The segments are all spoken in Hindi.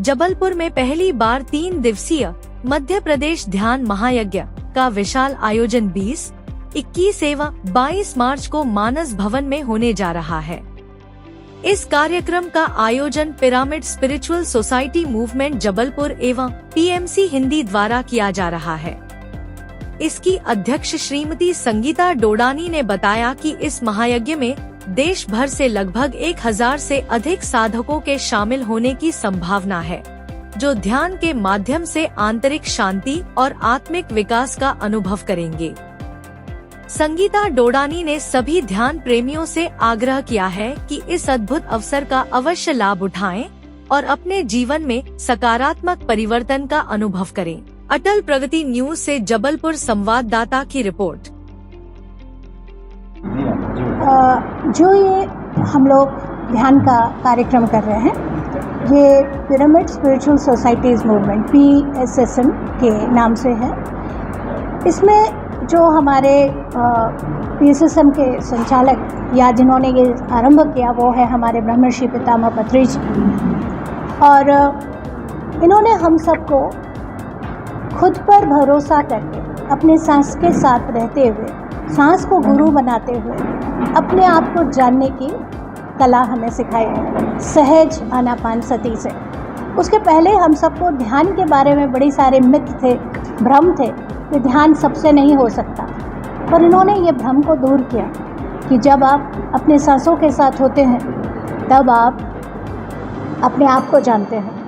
जबलपुर में पहली बार 3 दिवसीय मध्य प्रदेश ध्यान महायज्ञ का विशाल आयोजन 20, 21 एवं 22 मार्च को मानस भवन में होने जा रहा है। इस कार्यक्रम का आयोजन pyramid spiritual society movement Jabalpur एवं PMC हिंदी द्वारा किया जा रहा है। इसकी अध्यक्ष श्रीमती संगीता डोडानी ने बताया कि इस महायज्ञ में देश भर से लगभग 1000 से अधिक साधकों के शामिल होने की संभावना है, जो ध्यान के माध्यम से आंतरिक शांति और आत्मिक विकास का अनुभव करेंगे। संगीता डोडानी ने सभी ध्यान प्रेमियों से आग्रह किया है कि इस अद्भुत अवसर का अवश्य लाभ उठाएं और अपने जीवन में सकारात्मक परिवर्तन का अनुभव करें। अटल प्रगति न्यूज से जबलपुर संवाददाता की रिपोर्ट। जो ये हम लोग ध्यान का कार्यक्रम कर रहे हैं, ये pyramid spiritual societies movement PSSM के नाम से है। इसमें जो हमारे PSSM के संचालक या जिन्होंने ये आरंभ किया वो है हमारे ब्रह्मर्षि पितामह पत्री जी, और इन्होंने हम सबको खुद पर भरोसा करके अपने सांस के साथ रहते हुए, सांस को गुरु बनाते हुए अपने आप को जानने की कला हमें सिखाई है, सहज आनापानसती से। उसके पहले हम सबको ध्यान के बारे में बड़ी सारे मिथ थे, भ्रम थे कि ध्यान सबसे नहीं हो सकता, पर इन्होंने ये भ्रम को दूर किया कि जब आप अपने सांसों के साथ होते हैं तब आप अपने आप को जानते हैं।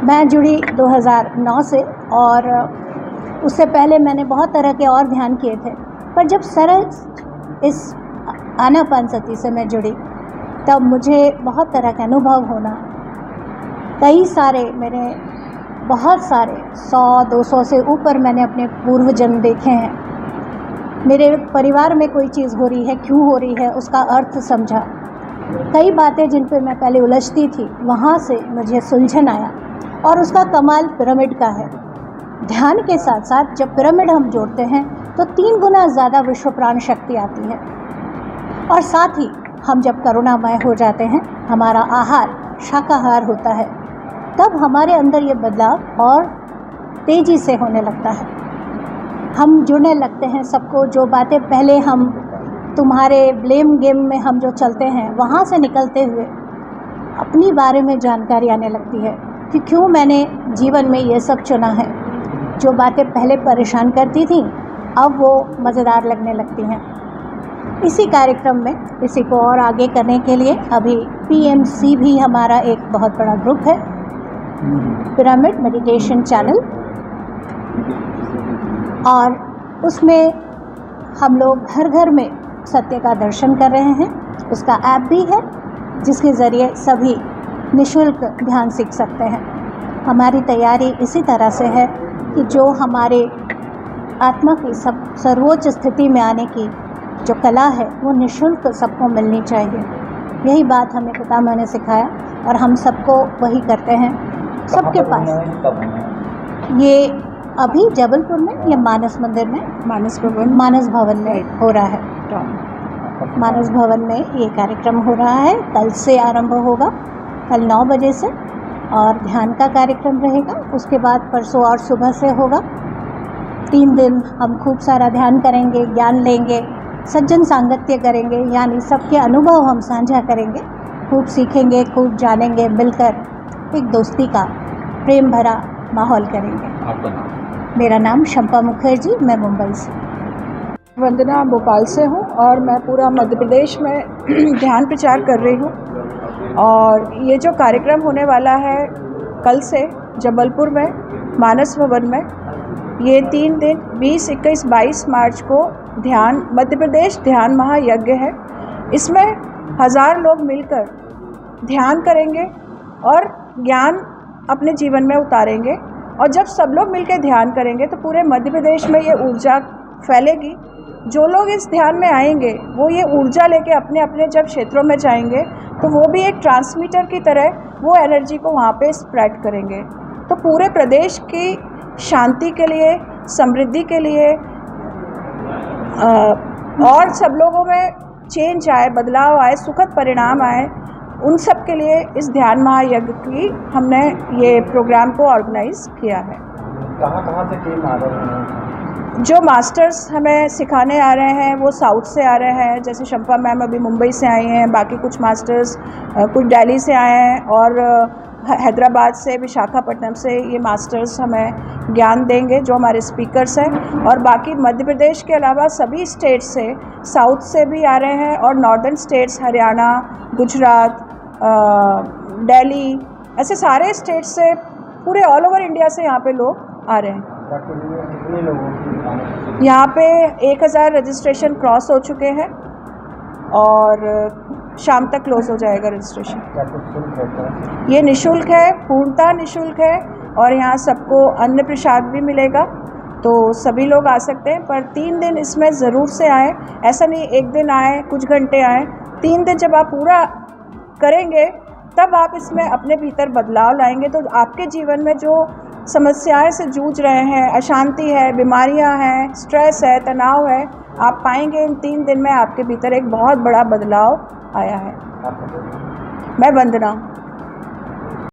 मैं जुड़ी 2009 से, और उससे पहले मैंने बहुत तरह के और ध्यान किए थे, पर जब सरल इस आनापानसती से मैं जुड़ी तब मुझे बहुत तरह के अनुभव होना, कई सारे मेरे बहुत सारे 100-200 से ऊपर मैंने अपने पूर्व जन्म देखे हैं। मेरे परिवार में कोई चीज़ हो रही है, क्यों हो रही है, उसका अर्थ समझा। कई बातें जिन पर मैं पहले उलझती थी, वहाँ से मुझे सुलझन आया, और उसका कमाल पिरामिड का है। ध्यान के साथ साथ जब पिरामिड हम जोड़ते हैं तो 3 गुना ज़्यादा विश्व प्राण शक्ति आती है, और साथ ही हम जब करुणामय हो जाते हैं, हमारा आहार शाकाहार होता है, तब हमारे अंदर ये बदलाव और तेज़ी से होने लगता है। हम जुड़ने लगते हैं सबको, जो बातें पहले हम तुम्हारे ब्लेम गेम में हम जो चलते हैं, वहाँ से निकलते हुए अपनी बारे में जानकारी आने लगती है कि क्यों मैंने जीवन में ये सब चुना है। जो बातें पहले परेशान करती थी अब वो मज़ेदार लगने लगती हैं। इसी कार्यक्रम में इसी को और आगे करने के लिए अभी PMC भी हमारा एक बहुत बड़ा ग्रुप है, पिरामिड मेडिटेशन चैनल, और उसमें हम लोग घर घर में सत्य का दर्शन कर रहे हैं। उसका ऐप भी है जिसके ज़रिए सभी निःशुल्क ध्यान सीख सकते हैं। हमारी तैयारी इसी तरह से है कि जो हमारे आत्मा की सर्वोच्च स्थिति में आने की जो कला है वो निःशुल्क सबको मिलनी चाहिए। यही बात हमें पितामह ने सिखाया और हम सबको वही करते हैं। सबके पास ये अभी जबलपुर में, ये मानस मंदिर में, मानस भवन में हो रहा है। मानस भवन में ये कार्यक्रम हो रहा है। कल से आरंभ होगा, कल 9 बजे से, और ध्यान का कार्यक्रम रहेगा। उसके बाद परसों और सुबह से होगा। 3 दिन हम खूब सारा ध्यान करेंगे, ज्ञान लेंगे, सज्जन सांगत्य करेंगे, यानी सबके अनुभव हम साझा करेंगे, खूब सीखेंगे, खूब जानेंगे, मिलकर एक दोस्ती का प्रेम भरा माहौल करेंगे। आपका नाम? मेरा नाम शंपा मुखर्जी, मैं मुंबई से। वंदना भोपाल से हूँ, और मैं पूरा मध्य प्रदेश में ध्यान प्रचार कर रही हूँ। और ये जो कार्यक्रम होने वाला है कल से जबलपुर में मानस भवन में, ये 3 दिन 20, 21, 22 मार्च को ध्यान मध्य प्रदेश ध्यान महायज्ञ है। इसमें 1000 लोग मिलकर ध्यान करेंगे और ज्ञान अपने जीवन में उतारेंगे। और जब सब लोग मिलकर ध्यान करेंगे तो पूरे मध्य प्रदेश में ये ऊर्जा फैलेगी। जो लोग इस ध्यान में आएंगे वो ये ऊर्जा लेके अपने अपने जब क्षेत्रों में जाएंगे तो वो भी एक ट्रांसमीटर की तरह वो एनर्जी को वहाँ पे स्प्रेड करेंगे। तो पूरे प्रदेश की शांति के लिए, समृद्धि के लिए, और सब लोगों में चेंज आए, बदलाव आए, सुखद परिणाम आए, उन सब के लिए इस ध्यान महायज्ञ की हमने ये प्रोग्राम को ऑर्गेनाइज किया है। कहाँ से टीम आ रहे हैं? जो मास्टर्स हमें सिखाने आ रहे हैं वो साउथ से आ रहे हैं, जैसे शंपा मैम अभी मुंबई से आई हैं, बाकी कुछ मास्टर्स कुछ दिल्ली से आए हैं और हैदराबाद से, विशाखापट्टनम से ये मास्टर्स हमें ज्ञान देंगे जो हमारे स्पीकर्स हैं। और बाकी मध्य प्रदेश के अलावा सभी स्टेट से, साउथ से भी आ रहे हैं और नॉर्दर्न स्टेट्स हरियाणा, गुजरात, दिल्ली, ऐसे सारे स्टेट से, पूरे ऑल ओवर इंडिया से यहाँ पे लोग आ रहे हैं। कितने लोगों की यहाँ पे 1000 रजिस्ट्रेशन क्रॉस हो चुके हैं और शाम तक क्लोज हो जाएगा रजिस्ट्रेशन। क्या कुछ शुल्क है? ये निःशुल्क है, पूर्णतः निःशुल्क है और यहाँ सबको अन्न प्रसाद भी मिलेगा, तो सभी लोग आ सकते हैं। पर 3 दिन इसमें ज़रूर से आएँ, ऐसा नहीं एक दिन आएँ, कुछ घंटे आएँ। 3 दिन जब आप पूरा करेंगे तब आप इसमें अपने भीतर बदलाव लाएंगे, तो आपके जीवन में जो समस्याएं से जूझ रहे हैं, अशांति है, बीमारियां हैं, स्ट्रेस है, तनाव है, आप पाएंगे इन 3 दिन में आपके भीतर एक बहुत बड़ा बदलाव आया है। मैं वंदना।